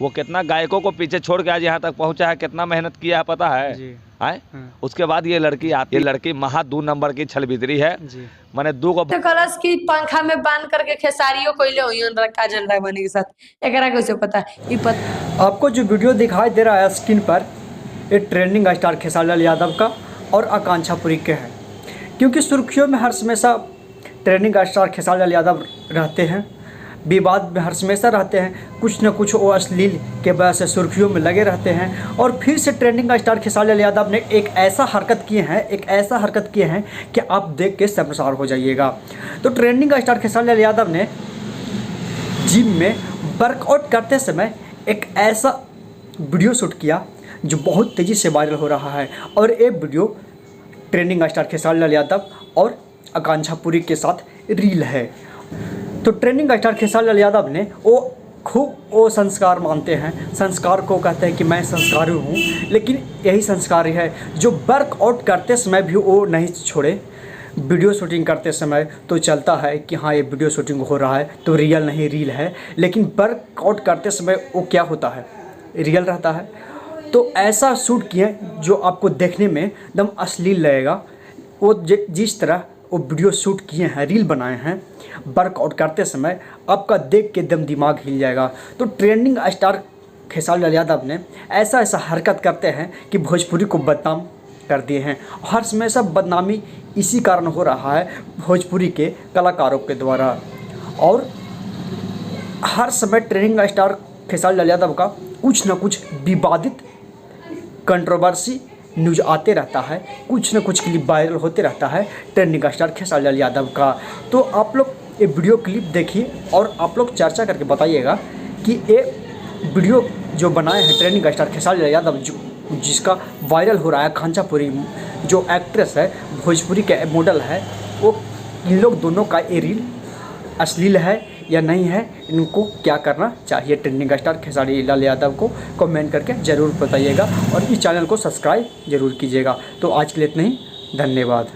वो कितना गायकों को पीछे छोड़ के आज यहाँ तक पहुँचा है, कितना मेहनत किया है पता है जी। आए? उसके बाद ये लड़की आती, ये लड़की महा 2 नंबर की छलबिदरी है जी। मैंने 2 को तो कलश की पंखा में बांध करके खेसारियों कोइले हुई काजल राघवानी के साथ एकरा कैसे पता ये आपको जो वीडियो दिखाई दे रहा है स्क्रीन पर, ये ट्रेंडिंग स्टार खेसारी लाल यादव का और आकांक्षा पुरी के हैं, क्योंकि सुर्खियों में हर हमेशा ट्रेंडिंग स्टार खेसारी लाल यादव रहते हैं, विवाद में हर हमेशा रहते हैं, कुछ न कुछ वो अश्लील के वजह से सुर्खियों में लगे रहते हैं। और फिर से ट्रेंडिंग स्टार खेसारी लाल यादव ने एक ऐसा हरकत किए हैं कि आप देख के शर्मसार हो जाइएगा। तो ट्रेंडिंग स्टार खेसारी लाल यादव ने जिम में वर्कआउट करते समय एक ऐसा वीडियो शूट किया जो बहुत तेज़ी से वायरल हो रहा है, और ये video trending star Khesari Lal Yadav और आकांक्षा पुरी के साथ रील है। तो ट्रेंडिंग स्टार खेसारी लाल यादव ने वो संस्कार मानते हैं, संस्कार को कहते हैं कि मैं संस्कारी हूँ, लेकिन यही संस्कारी है जो वर्कआउट करते समय भी वो नहीं छोड़े। वीडियो शूटिंग करते समय तो चलता है कि हाँ ये वीडियो शूटिंग हो रहा है तो रियल नहीं रील है, लेकिन वर्कआउट करते समय वो क्या होता है, रियल रहता है। तो ऐसा शूट किए जो आपको देखने में एकदम अश्लील लगेगा। वो जिस तरह वो वीडियो शूट किए हैं, रील बनाए हैं वर्कआउट करते समय, आपका देख के एकदम दिमाग हिल जाएगा। तो ट्रेंडिंग स्टार खेसारी लाल यादव ने ऐसा हरकत करते हैं कि भोजपुरी को बदनाम कर दिए हैं। हर समय सब बदनामी इसी कारण हो रहा है भोजपुरी के कलाकारों के द्वारा, और हर समय ट्रेंडिंग स्टार खेसारी लाल यादव का कुछ न कुछ विवादित कंट्रोवर्सी न्यूज आते रहता है, कुछ न कुछ क्लिप वायरल होते रहता है ट्रेंडिंग स्टार खेसारी लाल यादव का। तो आप लोग ये वीडियो क्लिप देखिए और आप लोग चर्चा करके बताइएगा कि ये वीडियो जो बनाए हैं ट्रेंडिंग स्टार खेसारी लाल यादव, जिसका वायरल हो रहा है, आकांक्षा पुरी जो एक्ट्रेस है, भोजपुरी के मॉडल है, वो इन लोग दोनों का ये रील अश्लील है या नहीं है, इनको क्या करना चाहिए ट्रेंडिंग स्टार खेसारी लाल यादव को कमेंट करके ज़रूर बताइएगा, और इस चैनल को सब्सक्राइब ज़रूर कीजिएगा। तो आज के लिए इतना ही, धन्यवाद।